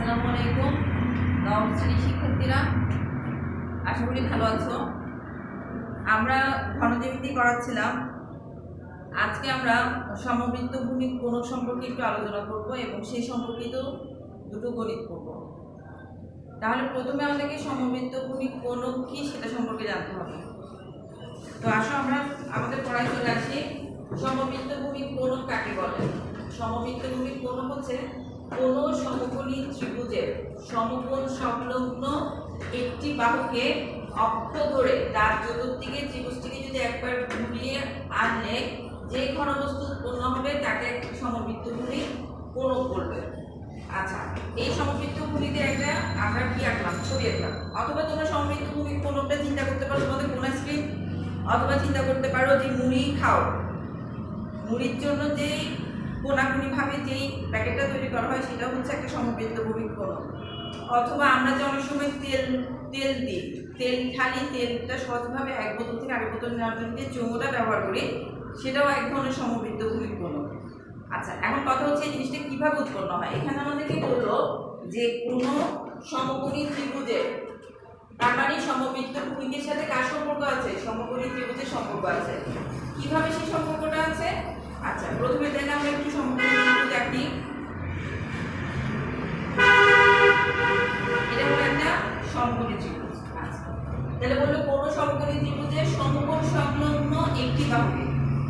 আসসালামু আলাইকুম নবম শ্রেণীর শিক্ষার্থীরা, আশা করি ভালো আছো। আমরা ঘনজ্যামিতি করাচ্ছিলাম। আজকে আমরা সমবৃত্ত ভূমির কোণক সম্পর্কে একটু আলোচনা করব এবং সেই সম্পর্কিত দুটো গণিত করব। তাহলে প্রথমে আমাদেরকে সমবৃত্ত ভূমির কোণক কি সেটা সম্পর্কে জানতে হবে। তো আসো আমরা আমাদের পড়ায় চলে আসি। সমবৃত্ত ভূমির কোণক কাকে বলে? সমবৃত্ত ভূমির কোণক হচ্ছে কোন সমকোণী ত্রিভুজের সমকোণ সংলগ্ন একটি বাহুকে অক্ষ ধরে তার চতুর্দিকে ত্রিভুজটিকে যদি একবার ঘুরিয়ে আনলে যে ঘনবস্তু উৎপন্ন হবে তাকে সমবৃত্ত ভূমি কোণক বলবে। আচ্ছা, এই সমবৃত্ত ভূমিতে একটা আমরা কি আঁকলাম, ছবি আঁকলাম। অথবা তোমরা সমবৃত্ত ভূমির কোণকটা চিন্তা করতে পারো তোমাদের কোন স্ক্রিন, অথবা চিন্তা করতে পারো যে মুড়ি খাও, মুড়ির জন্য যেই কোনাকুনি ভাবে যেই প্যাকেটটা তৈরি করা হয় সেটা হচ্ছে একটা সমবৃত্ত ভূমির কোণক। অথবা আমরা যে অনেক সময় তেল দিই, খালি তেলটা সহজভাবে এক বোতল থেকে আরেক বোতল নেওয়ার জন্য যে চুমোটা ব্যবহার করি, সেটাও এক ধরনের সমবৃত্ত ভূমির কোণক। আচ্ছা, এখন কথা হচ্ছে এই জিনিসটা কিভাবে উৎপন্ন হয়। এখানে আমাদেরকে বললো যে কোনো সমকোণী ত্রিভুজের, তার মানে সমবৃত্ত ভূমিকের সাথে কার সম্পর্ক আছে? সমকোণী ত্রিভুজের সম্পর্ক আছে। কিভাবে সেই সম্পর্কটা আছে? আচ্ছা, প্রথমে তাহলে আমরা একটু সমকোণী ত্রিভুজ আঁকি। এটা হলো একটা সমকোণী ত্রিভুজ। আচ্ছা, তাহলে বললো কোন সমকোণী ত্রিভুজের সমকোণ সংলগ্ন একটি বাহুকে।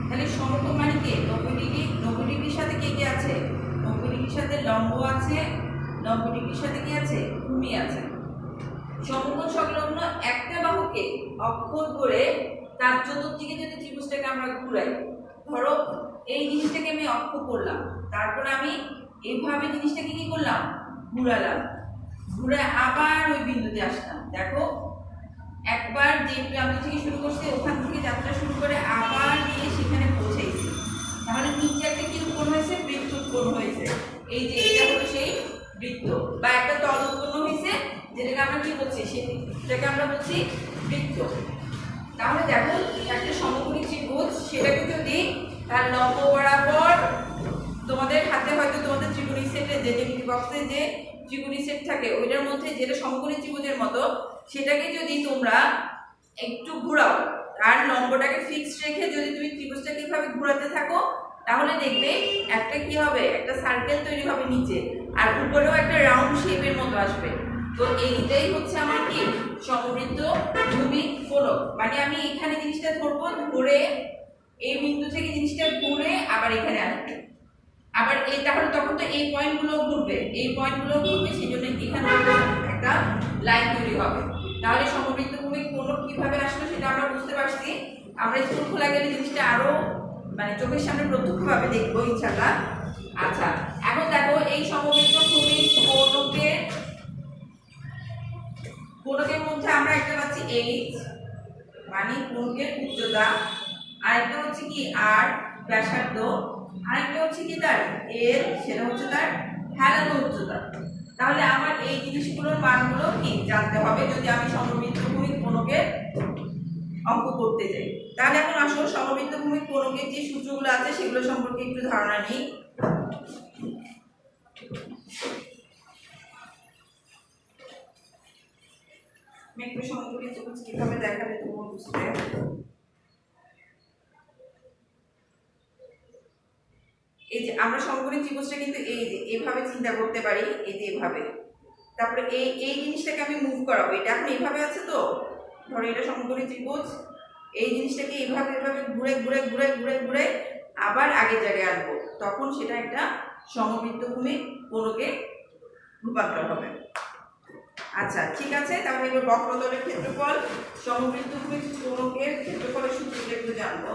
তাহলে সমকোণ মানে কি? 90 ডিগ্রি, 90 ডিগ্রির সাথে কে কে আছে? 90 ডিগ্রির সাথে লম্ব আছে, 90 ডিগ্রির সাথে কি আছে? ভূমি আছে। সমকোণ সংলগ্ন একটা বাহুকে অক্ষ ধরে তার চতুর্দিকে যদি ত্রিভুজটাকে আমরা ঘুরাই, ধরো এই জিনিসটাকে আমি অক্ষ করলাম, তারপর আমি এইভাবে জিনিসটাকে কি করলাম? ঘুরালাম, ঘুরে আবার ওই বিন্দুতে আসলাম। দেখো একবার যে প্রান্ত থেকে শুরু করছে ওখান থেকে যাত্রা শুরু করে আবার গিয়ে সেখানে পৌঁছেছি। তাহলে নিচে একটা কি উৎপন্ন হয়েছে? বৃত্ত উৎপন্ন হয়েছে। এই যে এটা হলো সেই বৃত্ত, বা একটা তল উৎপন্ন হয়েছে যেটাকে আমরা কি বলছি? সেটাকে আমরা বলছি বৃত্ত। তাহলে দেখো একটা সমকোণী ত্রিভুজ, সেটাকে যদি তার লম্ব বরাবর, তোমাদের হাতে হয়তো তোমাদের ত্রিকোণী সেটে যে জ্যামিতি বক্সে যে ত্রিকোণী সেট থাকে ওইটার মধ্যে যেটা সমকোণী ত্রিভুজের মতো, সেটাকে যদি তোমরা একটু ঘোরাও, আর লম্বটাকে ফিক্সড রেখে যদি তুমি ত্রিভুজটাকে এইভাবে ঘোরাতে থাকো, তাহলে দেখবে একটা কি হবে? একটা সার্কেল তৈরি হবে নিচে, আর উপরেও একটা রাউন্ড শেপের মতো আসবে। তো এইটাই হচ্ছে আমার কি? সমবৃত্ত ভূমির কোণক। মানে আমি এখানে জিনিসটা ধরবো, ধরে এই বিন্দু থেকে জিনিসটা ঘুরে আবার এখানে আসবে, আবার এই, তাহলে তখন তো এই পয়েন্টগুলো ঘুরবে, এই পয়েন্টগুলো ঘুরবে, সেই জন্য এখানে একটা লাইন তৈরি হবে। তাহলে সমবৃত্ত ভূমির কোণক কিভাবে আসলো সেটা আমরা বুঝতে পারছি। আমরা স্কুল খোলা গেলে জিনিসটা আরো মানে চোখের সামনে প্রত্যক্ষভাবে দেখবো ইনশাআল্লাহ। আচ্ছা, এখন দেখো এই সমবৃত্ত ভূমির কোণকের মধ্যে আমরা একটা পাচ্ছি এইচ, মানে কোণকের উচ্চতা, আরেকটা হচ্ছে কি আর ব্যাসার্ধ, আরেকটা হচ্ছে কি তার এর, সেটা হচ্ছে তার হেলানো উচ্চতা। তাহলে আমার এই জিনিসগুলোর মানগুলো কি জানতে হবে যদি আমি সমবৃত্ত ভূমির কোণকের অঙ্ক করতে যাই। তাহলে এখন আসো সমবৃত্ত ভূমির কোণকের যে সূত্রগুলো আছে সেগুলো সম্পর্কে একটু ধারণা নিই। আমি একটু সমকোণী ত্রিভুজ কিভাবে দেখাবে তোমরা বুঝতে। এই যে আমরা সমকোণী ত্রিভুজটা কিন্তু এই যে এভাবে চিন্তা করতে পারি, এই যে এভাবে। তারপরে এই জিনিসটাকে আমি মুভ করাবো, এটা এখন এইভাবে আছে, তো ধরো এটা সমকোণী ত্রিভুজ, এই জিনিসটাকে এইভাবে এভাবে ঘুরে ঘুরে ঘুরে ঘুরে ঘুরে আবার আগের জায়গায় আনবো, তখন সেটা একটা সমবৃত্ত ভূমির কোণকে রূপান্তর হবে। আচ্ছা ঠিক আছে, তাহলে এবার বক্রতলের ক্ষেত্রফল, সমবৃত্ত ভূমির কোণকের ক্ষেত্রফলের সূত্রটা একটু জানবো।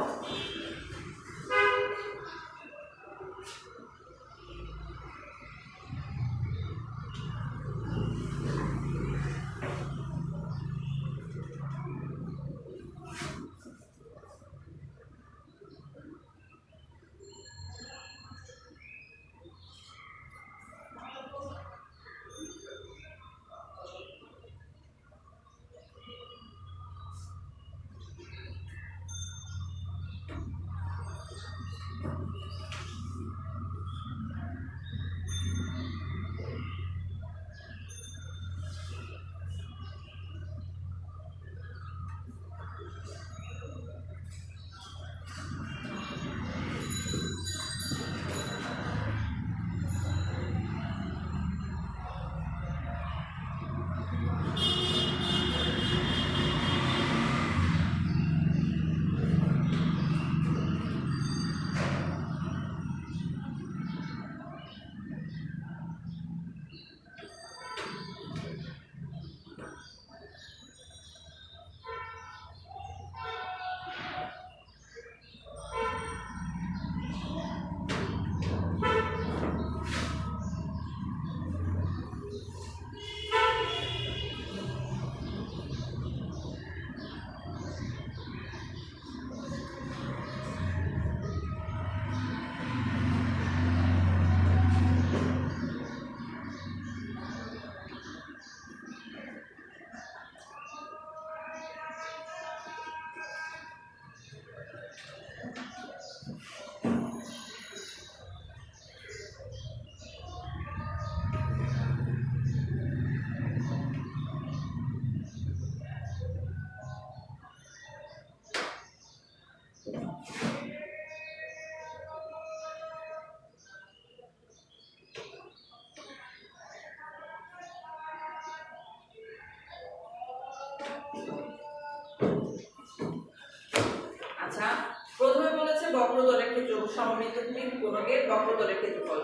সমবৃত্তভূমি কোণকের বক্রতলের ক্ষেত্রফল।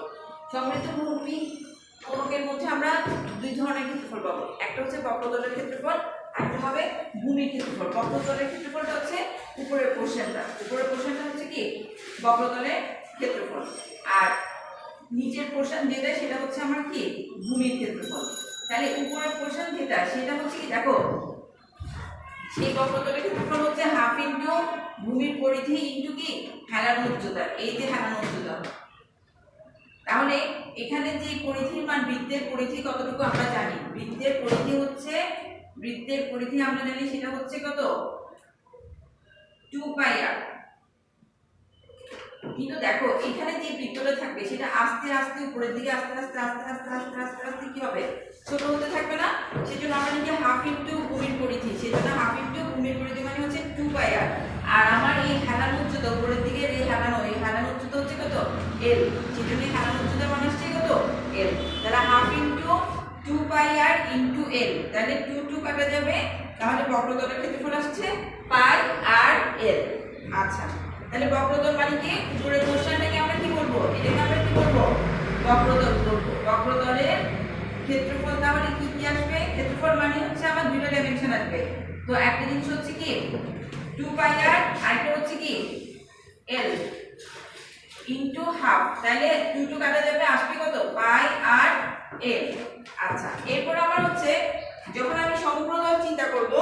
সমবৃত্তভূমি কোণকের মধ্যে আমরা দুই ধরনের ক্ষেত্রফল পাবো, একটা হচ্ছে বক্রতলের ক্ষেত্রফল, একটা হবে ভূমির ক্ষেত্রফল। বক্রতলের ক্ষেত্রফলটা হচ্ছে উপরের পোর্শনটা হচ্ছে কি বক্রতলের ক্ষেত্রফল, আর নিচের পোর্শন যেটা সেটা হচ্ছে আমার কি ভূমির ক্ষেত্রফল। তাহলে উপরের পোর্শন যেটা সেটা হচ্ছে কি দেখো, সেই বক্রতলের ক্ষেত্রফল হচ্ছে হাফ ইন্টু ভূমির পরিধি ইন্টু কি হেলানো উচ্চতা। এই যে হেলানো উচ্চতা, তাহলে এখানে যে পরিধির মান, বৃত্তের পরিধি কতটুকু আমরা জানি, বৃত্তের পরিধি আমরা জানি সেটা হচ্ছে কত 2πr। কিন্তু দেখো এখানে যে বৃত্তটা থাকবে সেটা আস্তে আস্তে উপরের দিকে আস্তে আস্তে কি হবে, ছোট হতে থাকবে না। সেজন্য আমরা লিখি হাফ ইন্টু ভূমির পরিধি, সেজন্য হাফ ইন্টু ভূমির পরিধি মানে হচ্ছে 2πr। আর আমার এই হেলানো উচ্চতা উপরের দিকে এই হেলানো উচ্চতা হচ্ছে কত l, সেজন্য হেলানো উচ্চতা মানে হচ্ছে কত l। তাহলে half into 2πr into l, তাহলে 2 কাটা যাবে, তাহলে বক্রতলের ক্ষেত্রফল আসছে পাই আর l। আচ্ছা, তাহলে বক্রতল মানে কি উপরের পোর্শনটাকে আমরা কি বলবো, এটাকে আমরা কি বলবো বক্রতল বলবো। বক্রতলের ক্ষেত্রফল তাহলে কি কি আসবে, ক্ষেত্রফল মানে হচ্ছে আমার দুটো ডাইমেনশন আসবে। তো একটা জিনিস হচ্ছে কি 2πr, আরেকটা হচ্ছে কি l ইনটু হাফ, তাহলে 2 কাটা যাবে, আসবে কত পাই আর l। আচ্ছা, এরপর আমার হচ্ছে যখন আমি সমগ্রতল চিন্তা করব,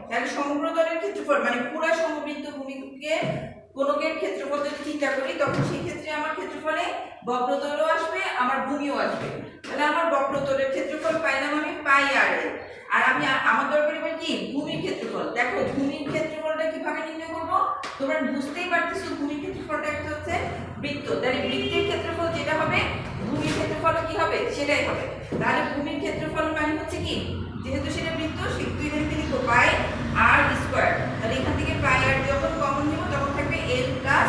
তাহলে সমগ্রতলের ক্ষেত্রফল মানে পুরো সমবৃত্তভূমিকে কোণকের ক্ষেত্রফল যদি চিন্তা করি, তখন সেই ক্ষেত্রে আমার ক্ষেত্রফলে বক্রতলও আসবে, আমার ভূমিও আসবে। তাহলে আমার বক্রতলের ক্ষেত্রফল পাইলাম আমি পাই আর l, আর আমি আমার দরকার এবার কি ভূমির ক্ষেত্রফল। দেখো ভূমির ক্ষেত্রফলটা কিভাবে নির্ণয় করব, তোমরা বুঝতেই পারতেছো ভূমির ক্ষেত্রফলটা একটা হচ্ছে বৃত্ত, তাহলে বৃত্তের ক্ষেত্রফল যেটা হবে ভূমির ক্ষেত্রফল কি হবে সেটাই হবে। তাহলে ভূমির ক্ষেত্রফল মানে হচ্ছে কি, যেহেতু সেটা বৃত্ত সেহেতু এখানে লিখবো পাই আর স্কয়ার, তাহলে এখান থেকে পাই আর যখন কমন নেব তখন থাকবে l প্লাস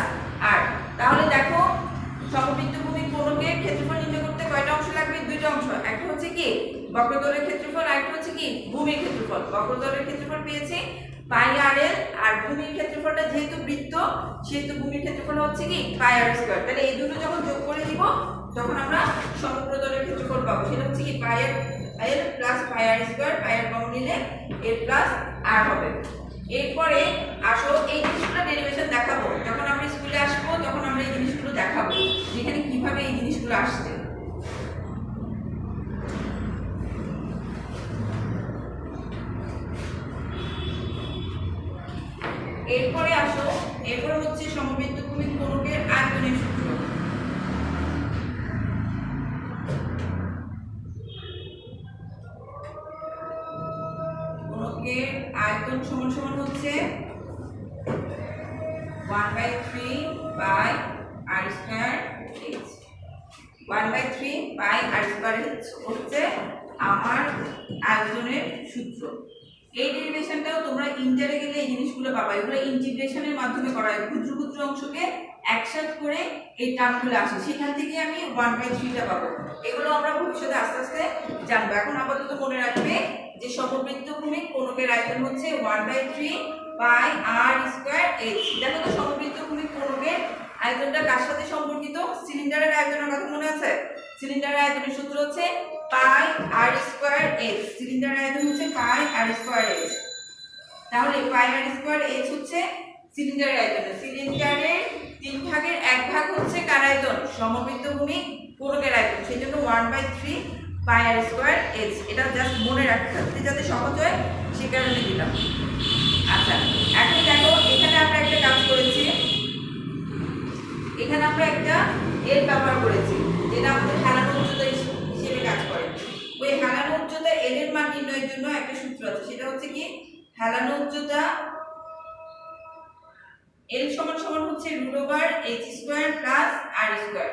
r। তাহলে দেখো সমবৃত্তভূমি কোণকের ক্ষেত্রফল নির্ণয় করতে কয়টা অংশ লাগবে, দুইটা অংশ, একটা হচ্ছে কি বক্রতলের ক্ষেত্রফল, আর একটা হচ্ছে কি ভূমির ক্ষেত্রফল। বক্রতলের ক্ষেত্রফল পেয়েছি পাই আর l, আর ভূমির ক্ষেত্রফলটা যেহেতু বৃত্ত সেহেতু ভূমির ক্ষেত্রফল হচ্ছে কি পাই আর স্কয়ার। তাহলে এই দুটো যখন যোগ করে দিব তখন আমরা সমগ্রতলের ক্ষেত্রফল পাবো, সেটা হচ্ছে কি পাই আর l প্লাস পাই আর স্কয়ার, পাই আর কমন নিলে l প্লাস r হবে। এরপরে আসো এই জিনিসগুলো ডেরিভেশন দেখাবো, যখন আমরা স্কুলে আসবো তখন আমরা এই জিনিসগুলো দেখাবো যেখানে কিভাবে এই জিনিসগুলো আসছে। এরপরে আসো, এরপরে হচ্ছে সমবৃত্তভূমি কোণকের আয়তনের সূত্র। কোণকের আয়তন সমান সমান হচ্ছে 1/3 by r square h। 1/3 by r square হচ্ছে আমার আয়তনের সূত্র। এই ডেরিভেশনটাও তোমরা ইন্টারে গেলে এই জিনিসগুলো পাবা, এগুলো ইন্টিগ্রেশনের মাধ্যমে করা হয়, ক্ষুদ্র ক্ষুদ্র অংশকে একসাথে করে এই টার্মগুলো আসে, সেখান থেকে আমি 1/3টা পাবো। এগুলো আমরা ভবিষ্যতে আস্তে আস্তে জানবো। এখন আপাতত মনে রাখবে যে সমবৃত্তভূমি কোণকের আয়তন হচ্ছে 1/3 বাই r স্কয়ার h। দেখো তো সমবৃত্তভূমি কোণকের আয়তনটা কার সাথে সম্পর্কিত, সিলিন্ডারের আয়তনের কথা মনে আছে, সিলিন্ডারের আয়তনের সূত্র হচ্ছে পাই আর স্কয়ার h, সিলিন্ডারের আয়তন হচ্ছে পাই আর স্কয়ার h। তাহলে পাই আর স্কয়ার h হচ্ছে সিলিন্ডারের আয়তন, সিলিন্ডারের 3 ভাগের 1 ভাগ হচ্ছে কার আয়তন, সমবৃত্তভূমি কোণকের আয়তন, সেজন্য 1/3 পাই আর স্কয়ার h। এটা জাস্ট মনে রাখতে যাতে সহজ হয় সে কারণে দিলাম। আচ্ছা, এখন দেখো এখানে আমরা একটা কাজ করেছি, এখানে আমরা একটা l ব্যবহার করেছি যেটা আমাদের হেলানো উচ্চতা হিসেবে কাজ করে। ওই হেলানো উচ্চতা l এর মান নির্ণয়ের জন্য একটা সূত্র আছে, সেটা হচ্ছে কি হেলানো উচ্চতা l সমান সমান হচ্ছে √h² প্লাস r স্কয়ার।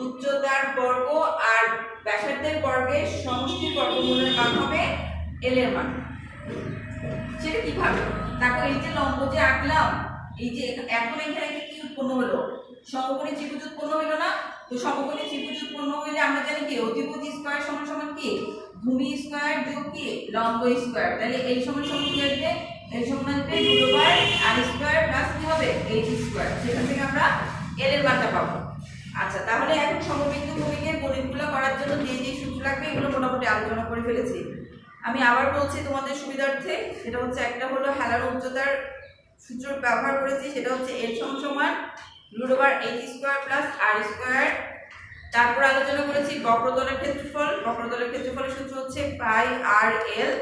উচ্চতার বর্গ আর ব্যাসার্ধের বর্গের সমষ্টির বর্গমূলের মান হবে l এর মান। সেটা কিভাবে, দেখো এই যে লম্ব যে আঁকলাম, এই যে এখন এখানে কি উৎপন্ন হলো, সমকোণী ত্রিভুজ উৎপন্ন হলো না। তো সমকোণী ত্রিভুজ উৎপন্ন হলে আমরা জানি কি অতিভুজ স্কয়ার সমান সমান কি ভূমি স্কয়ার যোগ কি লম্ব স্কয়ার। তাহলে এই সমান সমান কি আসবে, এই সমান আসবে √r² প্লাস কি হবে h²। সেখান থেকে আমরা এল এর মানটা পাবো। আচ্ছা, তাহলে এখন সমবিন্দু ভূমিকের গণিতগুলো করার জন্য যে সূত্র লাগবে এগুলো মোটামুটি আলোচনা করে ফেলেছি। আমি আবার বলছি তোমাদের সুবিধার্থে, সেটা হচ্ছে একটা হলো হেলার উচ্চতার সূত্র ব্যবহার করেছি, সেটা হচ্ছে L সমান √h² প্লাস r²। তারপর আলোচনা করেছি বক্রতলের ক্ষেত্রফল। বক্রতলের ক্ষেত্রফলের সূত্র হচ্ছে পাই আর এল।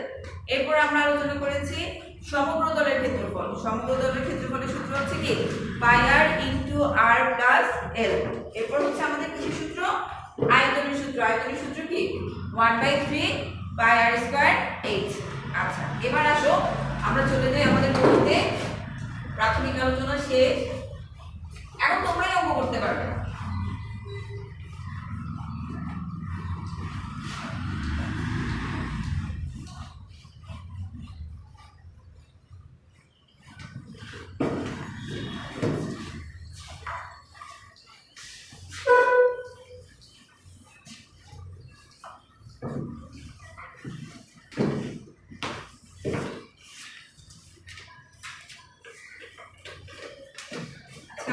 এরপর আমরা আলোচনা করেছি সমগ্রতলের ক্ষেত্রফল। সমগ্রতলের ক্ষেত্রফলের সূত্র হচ্ছে কি পাই আর ইনটু আর প্লাস এল। এরপর হচ্ছে আমাদের কি সূত্র, আয়তনের সূত্র। আয়তনের সূত্র কি 1/3 পাই আর স্কয়ার এইচ। আচ্ছা, এবার আসো আমরা চলে যাই আমাদের বইতে। প্রাথমিক আলোচনা শেষ, এখন তোমরাই অঙ্ক করতে পারবে।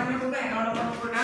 আমরা করবো 11 নম্বর অঙ্কটা।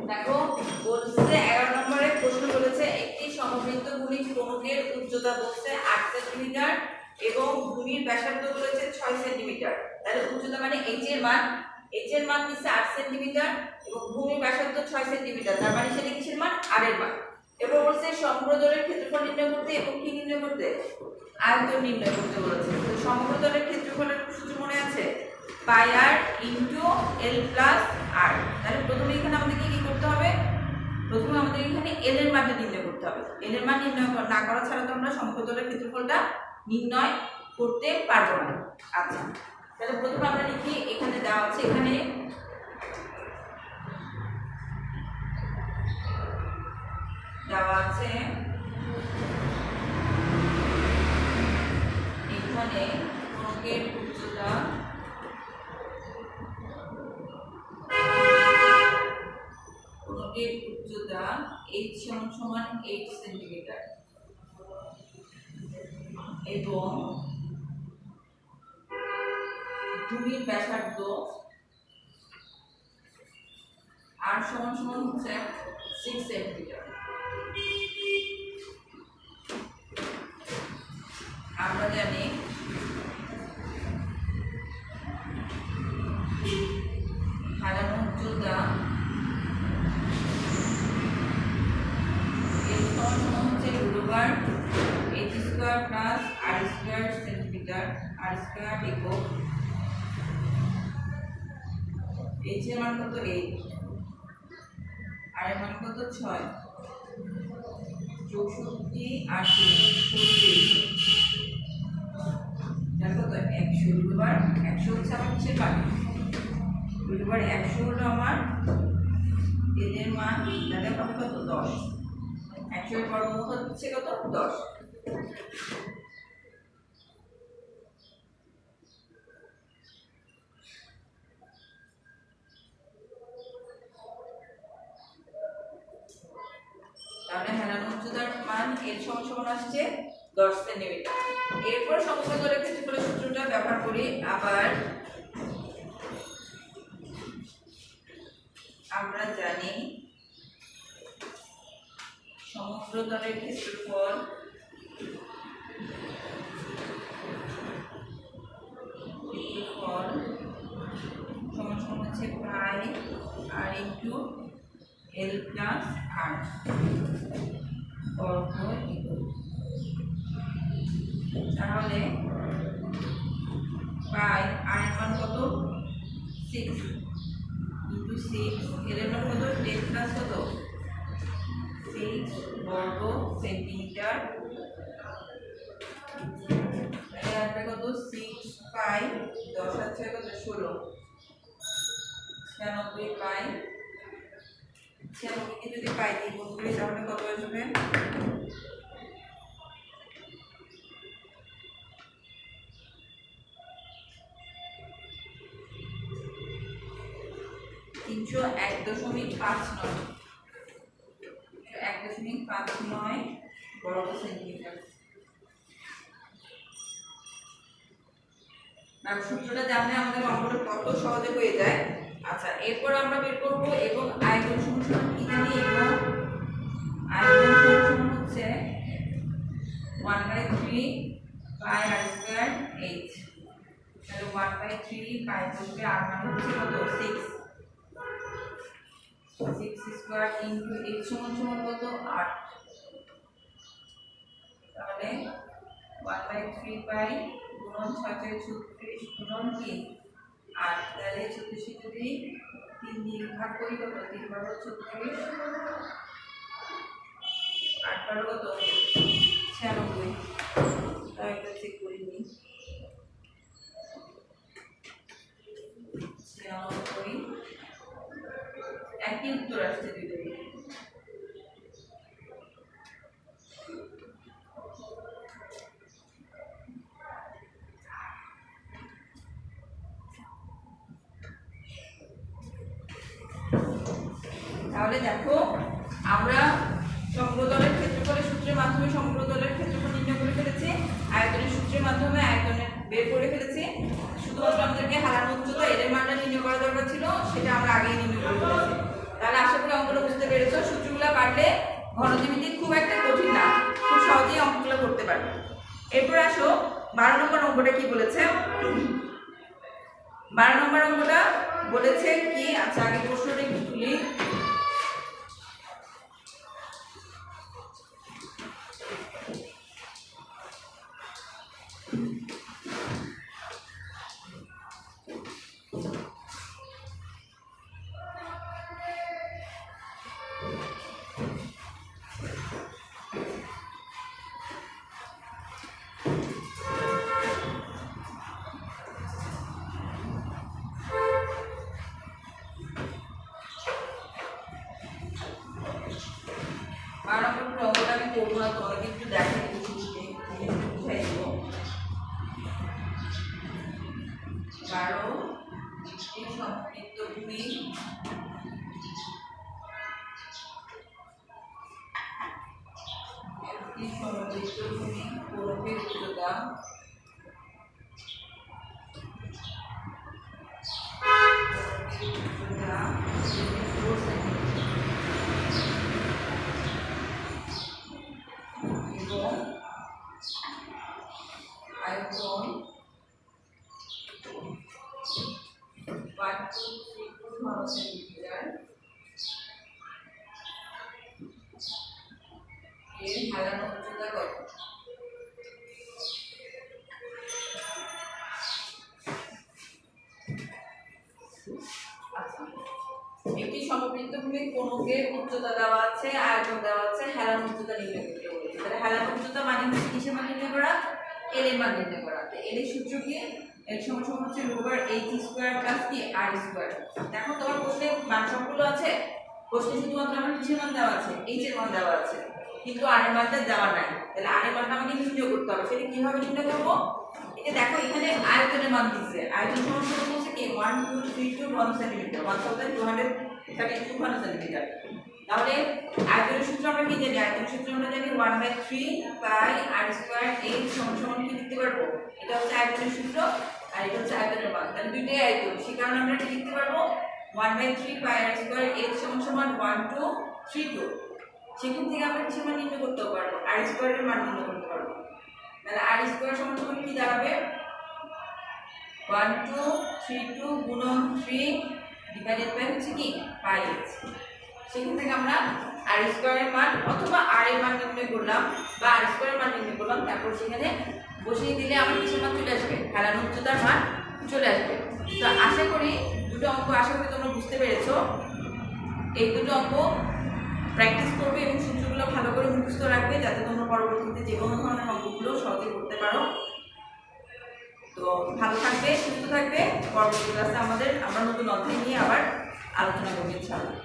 দেখো বলছে 11 নম্বরের প্রশ্ন বলেছে একটি সমবৃত্ত ভূমি কোণকের উচ্চতা বলছে 8 সেন্টিমিটার এবং ভূমির ব্যাসার্ধ বলেছে 6 সেন্টিমিটার। তাহলে উচ্চতা মানে h এর মান নিচ্ছে 8 সেন্টিমিটার এবং ভূমির ব্যাসার্ধ 6 সেন্টিমিটার। তার মানে সেটা কিসের মান, r এর মান। এরপর বলছে সমগ্রতলের ক্ষেত্রফল নির্ণয় করতে এবং কি নির্ণয় করতে, আয়তন নির্ণয় করতে বলেছে। তো সমগ্রতলের ক্ষেত্রফলের সূত্র মনে আছে পাই আর ইনটু এল প্লাস আর। তাহলে প্রথমে এখানে আমাদেরকে কি করতে হবে, প্রথমে আমাদের এখানে এল এর মানটা নির্ণয় করতে হবে। এল এর মান নির্ণয় না করা ছাড়া তো আমরা সমগ্রতলের ক্ষেত্রফলটা নির্ণয় করতে পারবো না। আচ্ছা, তাহলে প্রথমে আমরা লিখি, এখানে দেওয়া আছে, এখানে দেওয়া আছে এখানে কোণকের উচ্চতা h সমান 8 সেন্টিমিটার এবং ভূমির ব্যাসার্ধ r সমান হচ্ছে 6 সেন্টিমিটার। আমরা জানি হেলানো উচ্চতা হচ্ছে √h² plus r² centimetre, r² একক। h এর মান কত 8, r এর মান কত 6, 64 80 দেখো তো 100 হচ্ছে আমার কিসের মান, √100 হলো আমার এল এর মান। তাহলে কত 10, 100 এর বর্গমূল হচ্ছে কত 10। তাহলে হেলানো উচ্চতার মান এর সমান আসছে 10 সেন্টিমিটার। এরপর সমগ্রতলের ক্ষেত্রফলের সূত্রটা ব্যবহার করি আবার। আমরা জানি সমগ্র তলের ক্ষেত্রফল সমান সমান হচ্ছে পাই আর ইন্টু এল প্লাস আর বর্গ। তাহলে পাই আর এর মান কত 6 ইন্টু 6 এর মান কত 10 প্লাস কত 6 বর্গ সেন্টিমিটার। এটা কত 6 পাই 10 আছে কত 16 96 পাই 96 কে যদি পাই দিয়ে গুণ করি তাহলে কত আসবে 1.59 বর্গ সেন্টিমিটার। সূত্রটা জানলে আমাদের অঙ্কটা কত সহজে হয়ে যায়। আচ্ছা, এরপর আমরা বের করব এবং আয়তন সমান কি জানি, এবং আয়তন সমান হচ্ছে 1/3 পাই আর স্কয়ার h। তাহলে 1/3 পাই বসবে আর মানে হচ্ছে কত 6 স্কয়ার ইনটু h সমান কত 8। তাহলে 1/3 পাই গুণন 6/36 গুণন 3 8। তাহলে 36 যদি 3 দিয়ে ভাগ করি কত 3 বার 36 8 বার কত 96। তাই এটা চেক করে নিই 96 একই উত্তর আসছে দুইটাই। তাহলে দেখো আমরা সমগ্রতলের ক্ষেত্রফলের সূত্রের মাধ্যমে সমগ্রতলের ক্ষেত্রফল নির্ণয় করে ফেলেছি, আয়তনের সূত্রের মাধ্যমে আয়তনের বের করে ফেলেছি। শুধুমাত্র আমাদেরকে হারানোর উচ্চতা এর মানটা নির্ণয় করা দরকার ছিল, সেটা আমরা আগেই নির্ণয় করে ফেলেছি। তাহলে আশা করি অঙ্কটা বুঝতে পেরেছো। সূত্রগুলো পারলে ঘনজ্যামিতি খুব একটা কঠিন না, খুব সহজেই অঙ্কগুলো করতে পারবে। এরপর আসো 12 নম্বর অঙ্কটা কি বলেছে। 12 নম্বর অঙ্কটা বলেছে কি, আচ্ছা আগে প্রশ্নটা একটু তুলি। আর আমরা অঙ্কটা আমি করবো না, তোমাকে একটু দেখাই দিচ্ছি, বুঝাই দেবো। 12 একটি সমবৃত্ত ভূমি কোণকের উচ্চতা এবং আয়তন 1.32 ঘন সেন্টিমিটার। এর হেলানো উচ্চতা কত? একটি সমবৃত্ত ভূমির কোণকের উচ্চতা দেওয়া আছে, আয়তন দেওয়া আছে, হেলানো উচ্চতা নির্ণয় করতে বলেছে। তাহলে হেলানো উচ্চতা মানে হচ্ছে কিসের মান নির্ণয় করা? এল এর মান নির্ণয় করা। তো এল এর সূত্র কি? এল সমান হচ্ছে √h স্কয়ার প্লাস কি আর স্কয়ার। দেখো তোমার প্রশ্নে মান সবগুলো আছে, প্রশ্নে শুধুমাত্র আমার কিসের মান দেওয়া আছে? h এর মান দেওয়া আছে, কিন্তু আর এর মানটা দেওয়া নাই। তাহলে আর এর মানটা আমাকে নির্ণয় করতে হবে। সেটা কিভাবে নির্ণয় করব? এই যে দেখো এখানে আয়তনের মান দিচ্ছে, আয়তন সমান হচ্ছে কি 1232 ঘন সেন্টিমিটার, 1232 ঘন সেন্টিমিটার। তাহলে আয়তনের সূত্র আমরা কি জানি? আয়তনের সূত্র আমরা জানি 1/3 পাই আর স্কয়ার h সমান কি লিখতে পারবো? এটা হচ্ছে আয়তনের সূত্র আর এটা হচ্ছে আয়তনের মান। তাহলে দুইটাই আয়তন, সেই কারণে আমরা কি লিখতে পারবো 1/3 পাই আর স্কয়ার h সমান 1 2 3 2। সেখান থেকে আমরা কিসের মান নির্ণয় করতে পারবো? আর স্কয়ারের মান নির্ণয় করতে পারবো। তাহলে আর স্কয়ার সমান কি দাঁড়াবে? 1 2 3 2 গুণন 3 ডিভাইডেড বাই হচ্ছে কি পাই h। সেখান থেকে আমরা আর স্কয়ারের মান অথবা আর এর মান নির্ণয় করলাম বা আর স্কয়ারের মান নির্ণয় করলাম, তারপর সেখানে বসিয়ে দিলে আমার কিসের মান চলে আসবে? হেলান উচ্চতার মান চলে আসবে। তো আশা করি দুটো অঙ্ক আশা করি তোমরা বুঝতে পেরেছো। এই দুটো অঙ্ক প্র্যাকটিস করবে এবং সূত্রগুলো ভালো করে মুখস্থ রাখবে, যাতে তোমরা পরবর্তীতে যে কোনো ধরনের অঙ্কগুলো সহজে করতে পারো। তো ভালো থাকবে, সুস্থ থাকবে। পরবর্তী ক্লাসে আমরা নতুন অধ্যায় নিয়ে আবার আলোচনা করবো ইনশাআল্লাহ।